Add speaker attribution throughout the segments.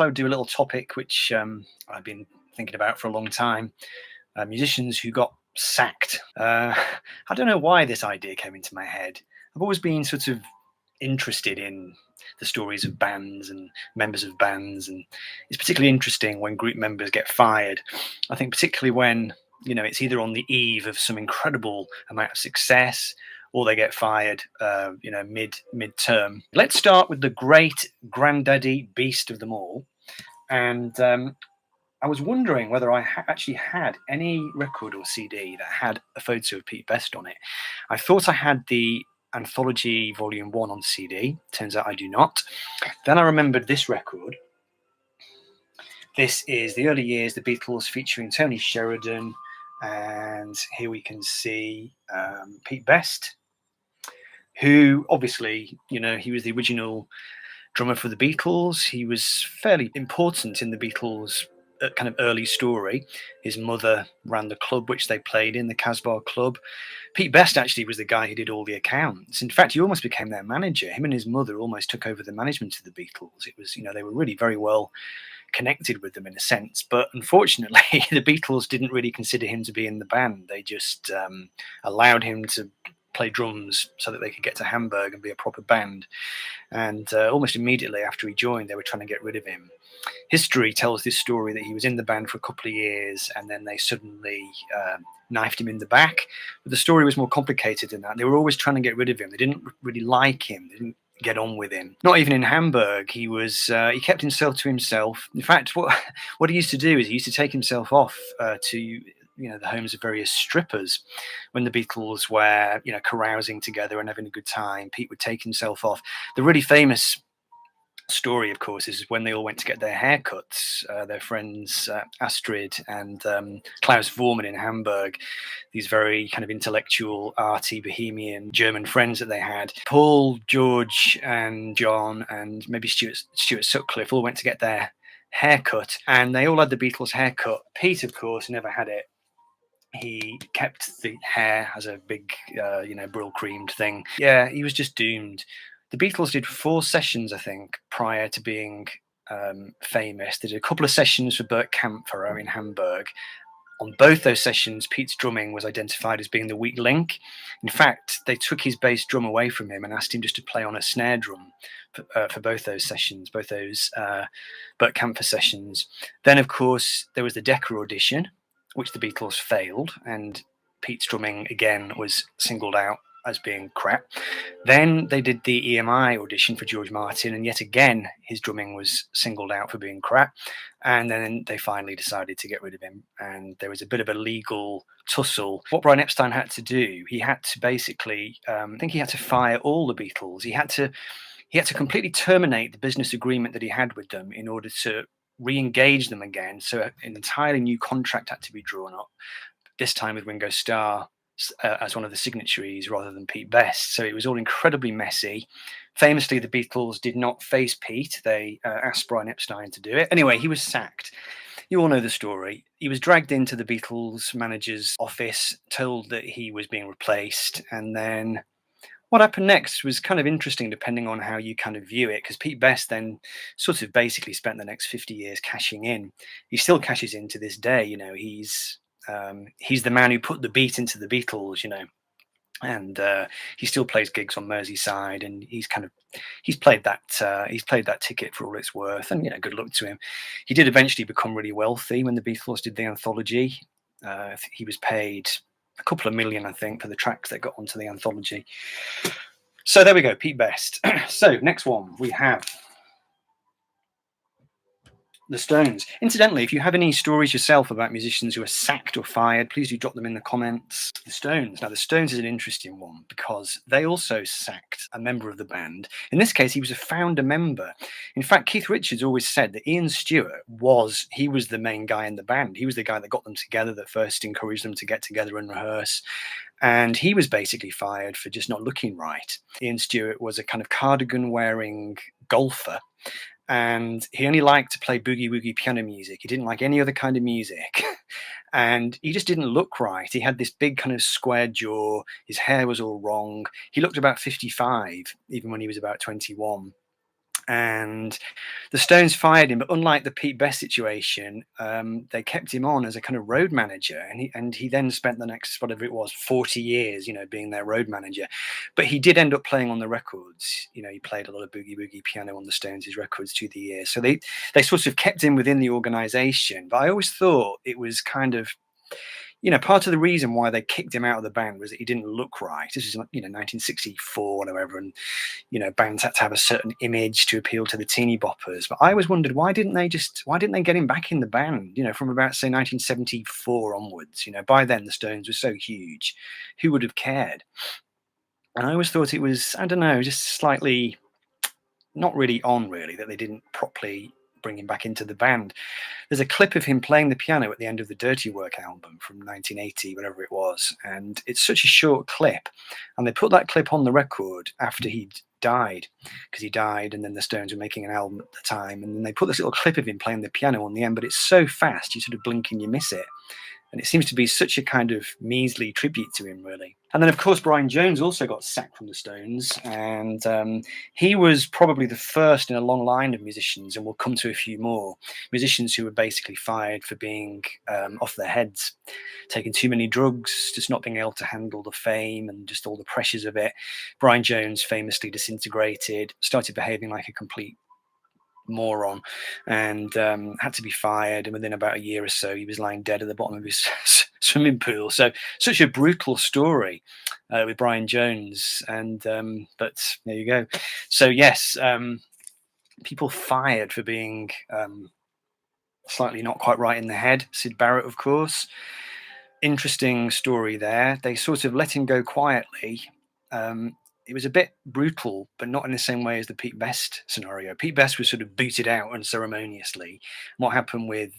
Speaker 1: I would do a little topic which I've been thinking about for a long time. Musicians who got sacked. I don't know why this idea came into my head. I've always been sort of interested in the stories of bands and members of bands, and it's particularly interesting when group members get fired. I think particularly when it's either on the eve of some incredible amount of success or they get fired mid-term. Let's start with the great granddaddy beast of them all. And I was wondering whether I actually had any record or CD that had a photo of Pete Best on it. I thought I had the Anthology Volume 1 on CD. Turns out I do not. Then I remembered this record. This is the early years, the Beatles, featuring Tony Sheridan. And here we can see Pete Best, who obviously, he was the original drummer for the Beatles. He was fairly important in the Beatles' kind of early story. His mother ran the club which they played in, the Casbah Club. Pete Best actually was the guy who did all the accounts. In fact, he almost became their manager. Him and his mother almost took over the management of the Beatles. It was, they were really very well connected with them in a sense. But unfortunately, the Beatles didn't really consider him to be in the band. They just allowed him to play drums so that they could get to Hamburg and be a proper band. And almost immediately after he joined, they were trying to get rid of him. History tells this story that he was in the band for a couple of years and then they suddenly knifed him in the back. But the story was more complicated than that. They were always trying to get rid of him. They didn't really like him. They didn't get on with him. Not even in Hamburg. He kept himself to himself. In fact, what he used to do is he used to take himself off to the homes of various strippers. When the Beatles were carousing together and having a good time, Pete would take himself off. The really famous story, of course, is when they all went to get their haircuts. Their friends Astrid and Klaus Vormann in Hamburg, these very kind of intellectual, arty, bohemian German friends that they had. Paul, George, and John, and maybe Stuart Sutcliffe all went to get their haircut, and they all had the Beatles' haircut. Pete, of course, never had it. He kept the hair as a big, brill creamed thing. Yeah, he was just doomed. The Beatles did 4 sessions, I think, prior to being famous. They did a couple of sessions for Bert Kampfer in Hamburg. On both those sessions, Pete's drumming was identified as being the weak link. In fact, they took his bass drum away from him and asked him just to play on a snare drum for both those sessions, both those Bert Kampfer sessions. Then, of course, there was the Decca audition, which the Beatles failed, and Pete's drumming, again, was singled out as being crap. Then they did the EMI audition for George Martin, and yet again his drumming was singled out for being crap. And then they finally decided to get rid of him, and there was a bit of a legal tussle. What Brian Epstein had to do, he had to basically I think he had to fire all the Beatles. He had to completely terminate the business agreement that he had with them in order to re-engage them again. So an entirely new contract had to be drawn up, this time with Ringo Starr as one of the signatories rather than Pete Best. So it was all incredibly messy. Famously, the Beatles did not face Pete. They asked Brian Epstein to do it. Anyway, he was sacked. You all know the story. He was dragged into the Beatles manager's office, told that he was being replaced, and then what happened next was kind of interesting depending on how you kind of view it, because Pete Best then sort of basically spent the next 50 years cashing in. He still cashes in to this day. He's the man who put the beat into the Beatles, and he still plays gigs on Merseyside, and he's played that ticket for all it's worth, and good luck to him. He did eventually become really wealthy when the Beatles did the anthology. He was paid a couple of million, I think, for the tracks that got onto the anthology. So there we go, Pete Best. So next one we have the Stones. Incidentally, if you have any stories yourself about musicians who are sacked or fired, please do drop them in the comments. The Stones. Now, the Stones is an interesting one because they also sacked a member of the band. In this case, he was a founder member. In fact, Keith Richards always said that Ian Stewart was the main guy in the band. He was the guy that got them together, that first encouraged them to get together and rehearse. And he was basically fired for just not looking right. Ian Stewart was a kind of cardigan-wearing golfer, and he only liked to play boogie-woogie piano music. He didn't like any other kind of music. And he just didn't look right. He had this big kind of square jaw. His hair was all wrong. He looked about 55, even when he was about 21. And the Stones fired him, but unlike the Pete Best situation, they kept him on as a kind of road manager, and he then spent the next whatever it was 40 years, being their road manager. But he did end up playing on the records. He played a lot of boogie woogie piano on the Stones' records through the years. So they sort of kept him within the organisation. But I always thought it was kind of, part of the reason why they kicked him out of the band was that he didn't look right. This is 1964 or whatever, and bands had to have a certain image to appeal to the teeny boppers. But I always wondered, why didn't they get him back in the band? From about, say, 1974 onwards. By then the Stones were so huge, who would have cared? And I always thought it was, I don't know, just slightly not really on, really, that they didn't properly bring him back into the band. There's a clip of him playing the piano at the end of the Dirty Work album from 1980, whatever it was, and it's such a short clip, and they put that clip on the record after he'd died, because he died, and then the Stones were making an album at the time, and then they put this little clip of him playing the piano on the end, but it's so fast you sort of blink and you miss it. And it seems to be such a kind of measly tribute to him, really. And then, of course, Brian Jones also got sacked from the Stones. And he was probably the first in a long line of musicians, and we'll come to a few more, musicians who were basically fired for being off their heads, taking too many drugs, just not being able to handle the fame and just all the pressures of it. Brian Jones famously disintegrated, started behaving like a complete moron, and had to be fired, and within about a year or so he was lying dead at the bottom of his swimming pool. So such a brutal story with Brian Jones, and but there you go. So yes, people fired for being slightly not quite right in the head. Syd Barrett, of course, interesting story there. They sort of let him go quietly. It was a bit brutal, but not in the same way as the Pete Best scenario. Pete Best was sort of booted out unceremoniously. What happened with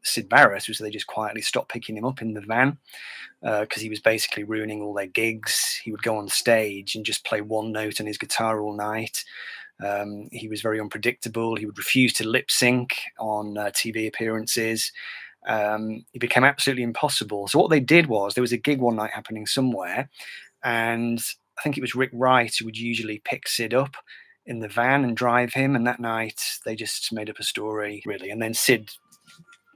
Speaker 1: Syd Barrett was they just quietly stopped picking him up in the van because he was basically ruining all their gigs. He would go on stage and just play one note on his guitar all night. He was very unpredictable. He would refuse to lip sync on TV appearances. It became absolutely impossible. So what they did was, there was a gig one night happening somewhere, and I think it was Rick Wright who would usually pick Syd up in the van and drive him. And that night they just made up a story, really. And then Syd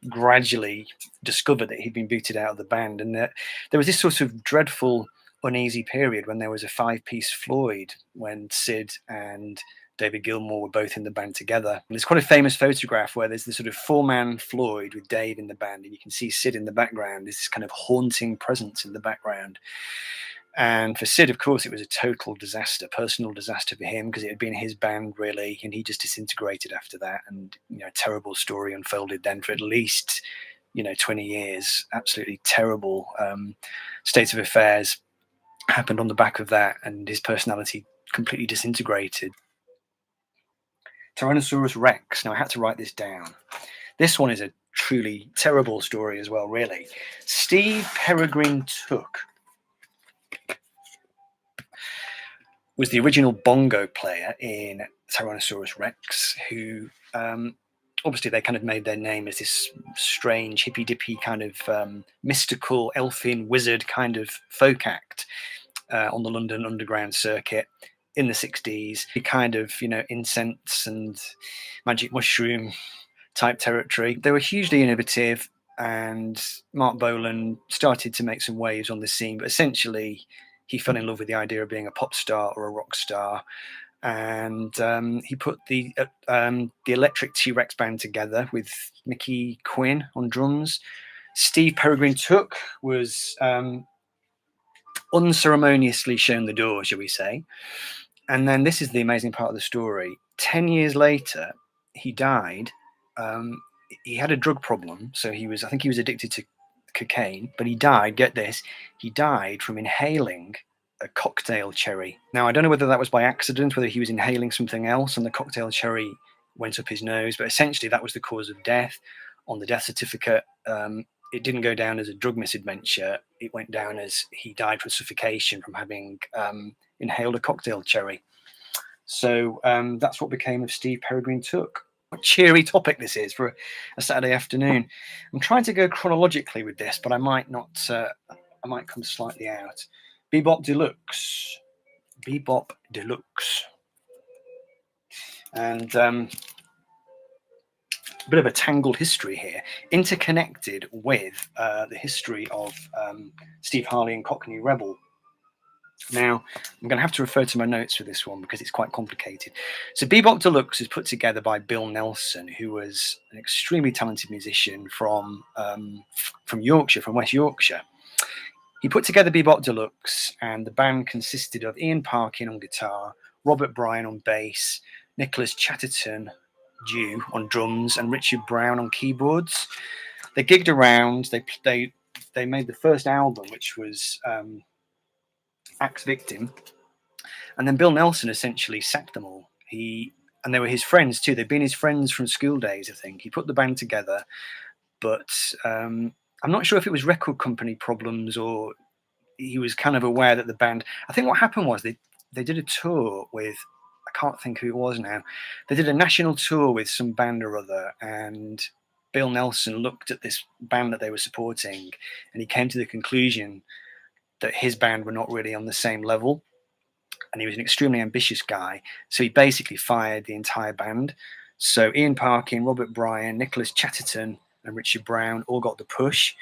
Speaker 1: gradually discovered that he'd been booted out of the band. And there was this sort of dreadful, uneasy period when there was a 5-piece Floyd, when Syd and David Gilmour were both in the band together. And there's quite a famous photograph where there's this sort of 4-man Floyd with Dave in the band, and you can see Syd in the background. There's this kind of haunting presence in the background. And for Syd, of course, it was a total disaster, personal disaster for him, because it had been his band, really, and he just disintegrated after that. And, a terrible story unfolded then for at least, 20 years. Absolutely terrible state of affairs happened on the back of that, and his personality completely disintegrated. Tyrannosaurus Rex. Now, I had to write this down. This one is a truly terrible story as well, really. Steve Peregrine Took was the original bongo player in Tyrannosaurus Rex, who obviously they kind of made their name as this strange, hippy-dippy kind of mystical, elfin, wizard kind of folk act on the London Underground circuit in the 60s. Kind of, incense and magic mushroom type territory. They were hugely innovative, and Mark Bolan started to make some waves on the scene, but essentially he fell in love with the idea of being a pop star or a rock star, and he put the Electric T-Rex band together with Mickey Quinn on drums. Steve Peregrine Took was unceremoniously shown the door, shall we say. And then this is the amazing part of the story. 10 years later, he died. He had a drug problem, so I think he was addicted to cocaine, but he died, get this, he died from inhaling a cocktail cherry. Now, I don't know whether that was by accident, whether he was inhaling something else and the cocktail cherry went up his nose, but essentially that was the cause of death. On the death certificate, it didn't go down as a drug misadventure. It went down as he died from suffocation from having inhaled a cocktail cherry. So that's what became of Steve Peregrine Took. What a cheery topic this is for a Saturday afternoon. I'm trying to go chronologically with this, but I might not. I might come slightly out. Bebop Deluxe. Bebop Deluxe. And a bit of a tangled history here, interconnected with the history of Steve Harley and Cockney Rebel. Now, I'm going to have to refer to my notes for this one because it's quite complicated. So Bebop Deluxe is put together by Bill Nelson, who was an extremely talented musician from Yorkshire, from West Yorkshire. He put together Bebop Deluxe, and the band consisted of Ian Parkin on guitar, Robert Bryan on bass, Nicholas Chatterton Dew on drums, and Richard Brown on keyboards. They gigged around. They made the first album, which was Axe Victim, and then Bill Nelson essentially sacked them all. And they were his friends too. They'd been his friends from school days, I think. He put the band together, but I'm not sure if it was record company problems or he was kind of aware that the band. I think what happened was they did a tour with, I can't think who it was now. They did a national tour with some band or other, and Bill Nelson looked at this band that they were supporting, and he came to the conclusion that his band were not really on the same level, and he was an extremely ambitious guy, so he basically fired the entire band. So Ian Parkin, Robert Bryan, Nicholas Chatterton, and Richard Brown all got the push.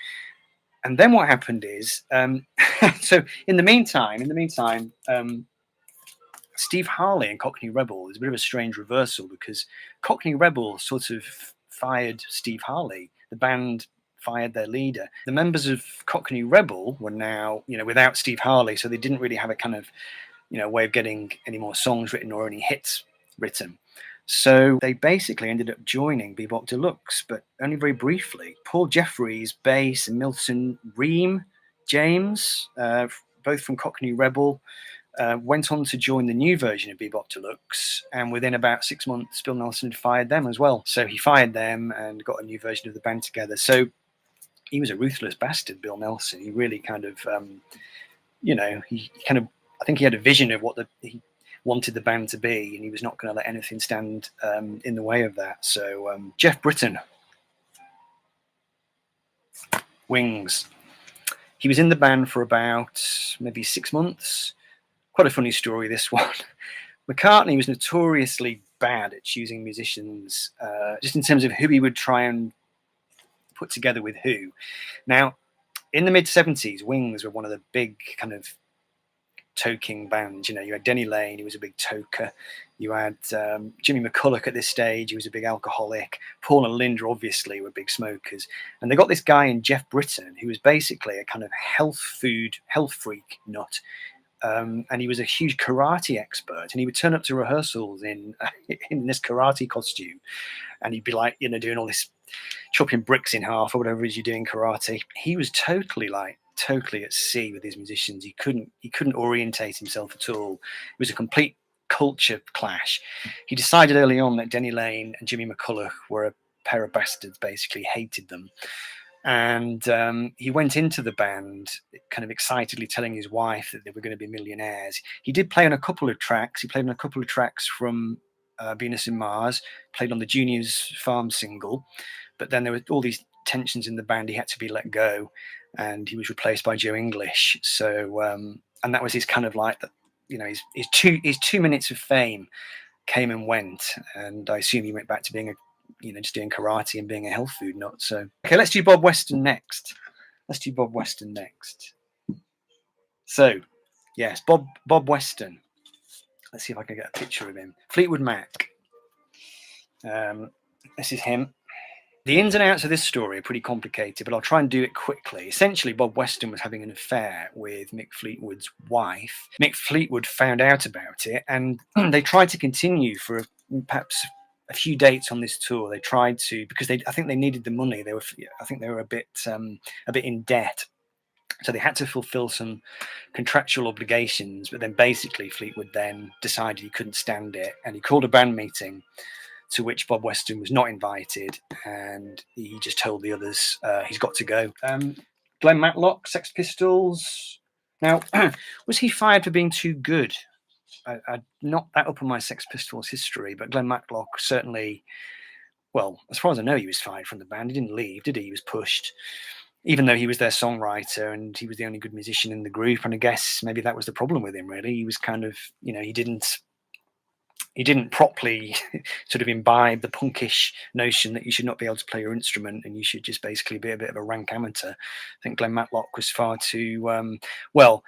Speaker 1: And then what happened is, so in the meantime, Steve Harley and Cockney Rebel is a bit of a strange reversal, because Cockney Rebel sort of fired Steve Harley. The band fired their leader. The members of Cockney Rebel were now, without Steve Harley, so they didn't really have a kind of, way of getting any more songs written or any hits written. So they basically ended up joining Bebop Deluxe, but only very briefly. Paul Jeffries, bass, and Milton Ream James, both from Cockney Rebel, went on to join the new version of Bebop Deluxe, and within about 6 months, Bill Nelson had fired them as well. So he fired them and got a new version of the band together. So he was a ruthless bastard, Bill Nelson. He really kind of, I think he had a vision of what he wanted the band to be, and he was not going to let anything stand in the way of that. So Jeff Britton, Wings. He was in the band for about maybe 6 months. Quite a funny story, this one. McCartney was notoriously bad at choosing musicians, just in terms of who he would try and put together with who. Now, in the mid-70s, Wings were one of the big kind of toking bands. You had Denny Lane, he was a big toker. You had Jimmy McCulloch at this stage, he was a big alcoholic. Paul and Linda obviously were big smokers. And they got this guy in Jeff Britton, who was basically a kind of health freak nut. And he was a huge karate expert, and he would turn up to rehearsals in this karate costume, and he'd be like, doing all this chopping bricks in half or whatever it is you do in karate. He was totally at sea with his musicians. He couldn't orientate himself at all. It was a complete culture clash. He decided early on that Denny Lane and Jimmy McCulloch were a pair of bastards, basically hated them. And he went into the band kind of excitedly telling his wife that they were going to be millionaires. He did play on a couple of tracks. He played on a couple of tracks from Venus and Mars, played on the Junior's Farm single. But then there were all these tensions in the band. He had to be let go, and he was replaced by Joe English. So, and that was his kind of like, his 2 minutes of fame came and went. And I assume he went back to being just doing karate and being a health food nut. So, okay, let's do Bob Weston next. So, yes, Bob Weston. Let's see if I can get a picture of him. Fleetwood Mac. This is him. The ins and outs of this story are pretty complicated, but I'll try and do it quickly. Essentially, Bob Weston was having an affair with Mick Fleetwood's wife. Mick Fleetwood found out about it, and they tried to continue for perhaps a few dates on this tour. They tried to, because I think they needed the money. I think they were a bit in debt, so they had to fulfill some contractual obligations. But then basically, Fleetwood then decided he couldn't stand it, and he called a band meeting, to which Bob Weston was not invited, and he just told the others he's got to go. Glenn Matlock, Sex Pistols. Now, was he fired for being too good? I'm not that up on my Sex Pistols history, but Glenn Matlock certainly, well, as far as I know, he was fired from the band. He didn't leave, did he? He was pushed, even though he was their songwriter and he was the only good musician in the group. And I guess maybe that was the problem with him, really. He was kind of, he didn't he didn't properly sort of imbibe the punkish notion that you should not be able to play your instrument and you should just basically be a bit of a rank amateur. I think Glenn Matlock was far too well.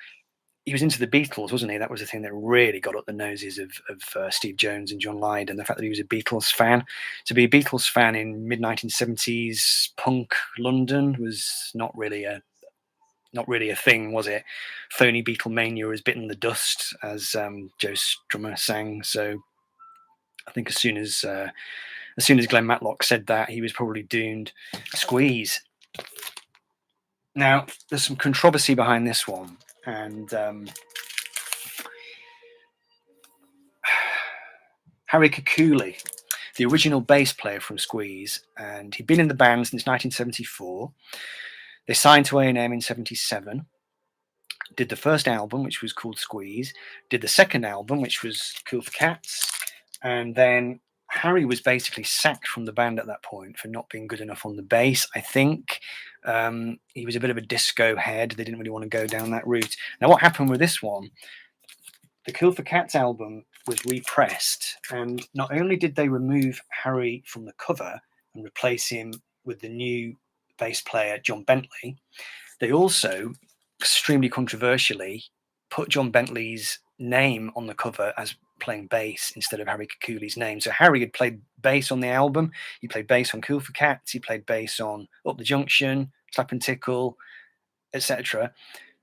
Speaker 1: He was into the Beatles, wasn't he? That was the thing that really got up the noses of Steve Jones and John Lydon, and the fact that he was a Beatles fan. To be a Beatles fan in mid-1970s punk London was not really a thing, was it? Phony Beatlemania has bitten the dust, as Joe Strummer sang. So I think as soon as Glenn Matlock said that, he was probably doomed. Squeeze. Now, there's some controversy behind this one, and Harry Kukuli, the original bass player from Squeeze, and he'd been in the band since 1974. They signed to A&M in 77, did the first album, which was called Squeeze, did the second album, which was Cool for Cats, and then Harry was basically sacked from the band at that point for not being good enough on the bass. I think he was a bit of a disco head. They didn't really want to go down that route. Now, what happened with this one, the Cool for Cats album was repressed, and not only did they remove Harry from the cover and replace him with the new bass player, John Bentley, they also, extremely controversially, put John Bentley's name on the cover as playing bass instead of Harry Kukuli's name. So Harry had played bass on the album, he played bass on Cool for Cats, he played bass on Up the Junction, Slap and Tickle, etc.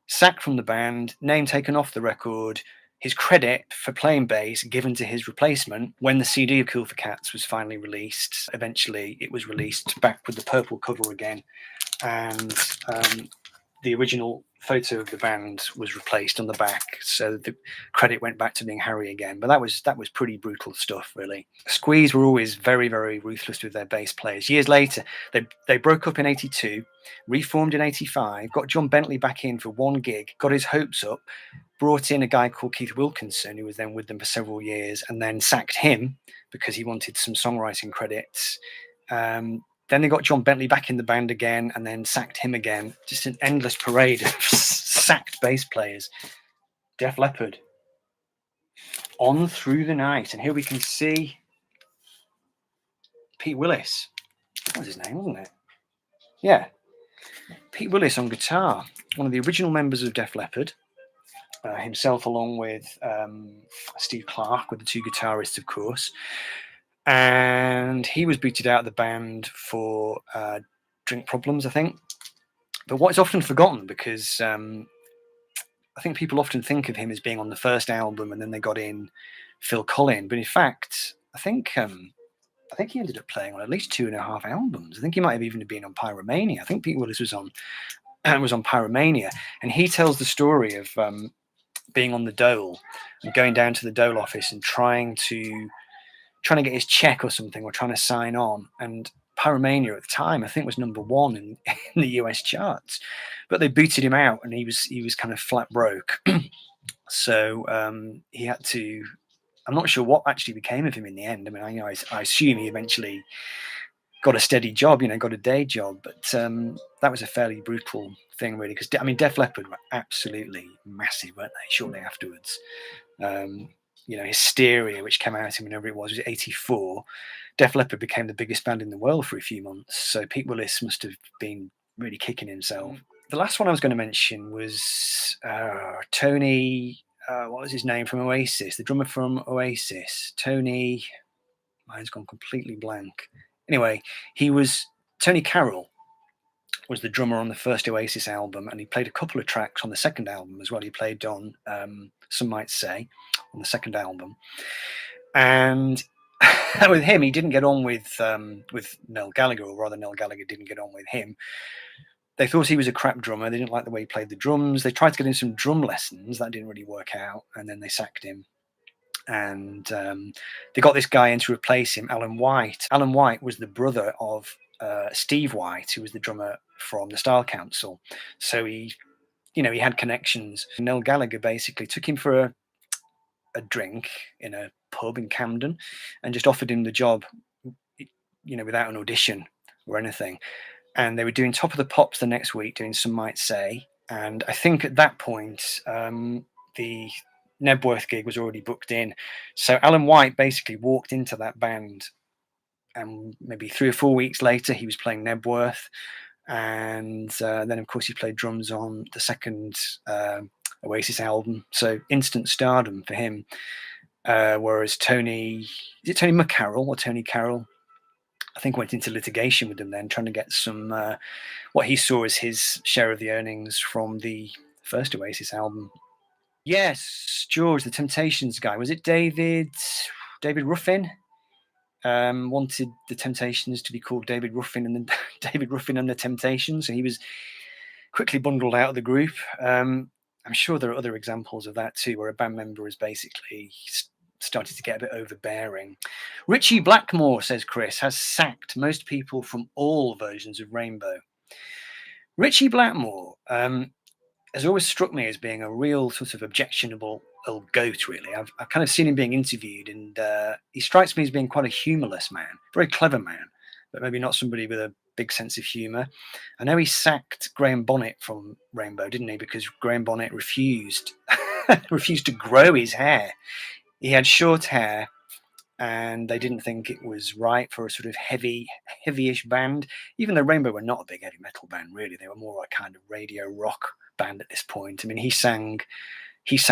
Speaker 1: Sacked from the band, name taken off the record, his credit for playing bass given to his replacement. When the CD of Cool for Cats was finally released, eventually it was released back with the purple cover again, and the original photo of the band was replaced on the back, so the credit went back to being Harry again. But that was pretty brutal stuff, really. Squeeze were always very, very ruthless with their bass players. Years later, they broke up in 82, reformed in 85, got John Bentley back in for one gig, got his hopes up, brought in a guy called Keith Wilkinson, who was then with them for several years, and then sacked him because he wanted some songwriting credits. Then they got John Bentley back in the band again and then sacked him again. Just an endless parade of sacked bass players. Def Leppard. On Through the Night. And here we can see Pete Willis. That was his name, wasn't it? Yeah. Pete Willis on guitar. One of the original members of Def Leppard. Himself along with Steve Clark, with the two guitarists, of course. And he was booted out of the band for drink problems, I think. But what is often forgotten, because I think people often think of him as being on the first album and then they got in Phil Collin, but in fact, I think he ended up playing on at least 2.5 albums. I think he might have even been on Pyromania. I think Pete Willis was on Pyromania, and he tells the story of being on the dole and going down to the dole office and trying to get his check or something, or trying to sign on. And Pyromania at the time, I think, was #1 in the US charts, but they booted him out, and he was kind of flat broke. So he had to. I'm not sure what actually became of him in the end. I mean, I assume he eventually got a steady job, got a day job, but that was a fairly brutal thing, really, because Def Leppard were absolutely massive, weren't they? Shortly afterwards. Hysteria, which came out in whenever it was 84, Def Leppard became the biggest band in the world for a few months. So Pete Willis must have been really kicking himself. The last one I was going to mention was Tony, what was his name, from Oasis, the drummer from Oasis. Tony, mine's gone completely blank. Anyway, Tony Carroll was the drummer on the first Oasis album, and he played a couple of tracks on the second album as well. He played on Some Might Say on the second album, and with him, he didn't get on with Noel Gallagher, or rather, Noel Gallagher didn't get on with him. They thought he was a crap drummer. They didn't like the way he played the drums. They tried to get him some drum lessons. That didn't really work out, and then they sacked him. And they got this guy in to replace him, Alan White. Alan White was the brother of Steve White, who was the drummer from the Style Council. So he had connections. Noel Gallagher basically took him for a drink in a pub in Camden and just offered him the job, without an audition or anything. And they were doing Top of the Pops the next week, doing Some Might Say. And I think at that point, the Nebworth gig was already booked in. So Alan White basically walked into that band, and maybe 3 or 4 weeks later, he was playing Nebworth. And then, of course, he played drums on the second Oasis album. So instant stardom for him. Whereas Tony McCarroll or Tony Carroll, I think, went into litigation with them then, trying to get some what he saw as his share of the earnings from the first Oasis album. Yes, George, the Temptations guy. Was it David Ruffin? Wanted the Temptations to be called David Ruffin and then David Ruffin and the Temptations, and he was quickly bundled out of the group. I'm sure there are other examples of that too, where a band member has basically started to get a bit overbearing. Richie Blackmore, says Chris, has sacked most people from all versions of Rainbow. Richie Blackmore has always struck me as being a real sort of objectionable old goat, really. I've kind of seen him being interviewed, and he strikes me as being quite a humourless man, very clever man, but maybe not somebody with a big sense of humour. I know he sacked Graham Bonnet from Rainbow, didn't he? Because Graham Bonnet refused to grow his hair. He had short hair, and they didn't think it was right for a sort of heavyish band, even though Rainbow were not a big heavy metal band, really. They were more like kind of radio rock band at this point. I mean, he sang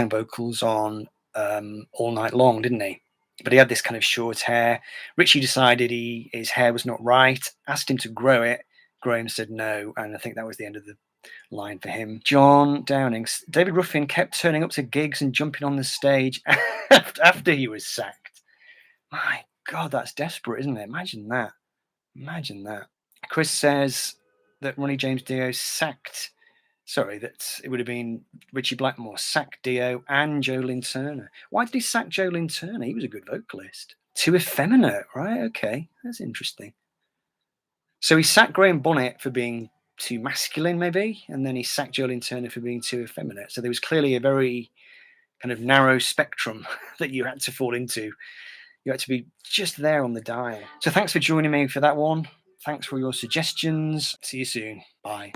Speaker 1: vocals on All Night Long, didn't he? But he had this kind of short hair. Richie decided his hair was not right, asked him to grow it. Graham said no, and I think that was the end of the line for him. John Downing, David Ruffin kept turning up to gigs and jumping on the stage after he was sacked. My God, that's desperate, isn't it? Imagine that. Chris says that Ronnie James Dio that it would have been Richie Blackmore sacked Dio and Joe Lynn Turner. Why did he sack Joe Lynn Turner? He was a good vocalist. Too effeminate, right? Okay, that's interesting. So he sacked Graham Bonnet for being too masculine, maybe, and then he sacked Joe Lynn Turner for being too effeminate. So there was clearly a very kind of narrow spectrum that you had to fall into. You had to be just there on the dial. So thanks for joining me for that one. Thanks for your suggestions. See you soon. Bye.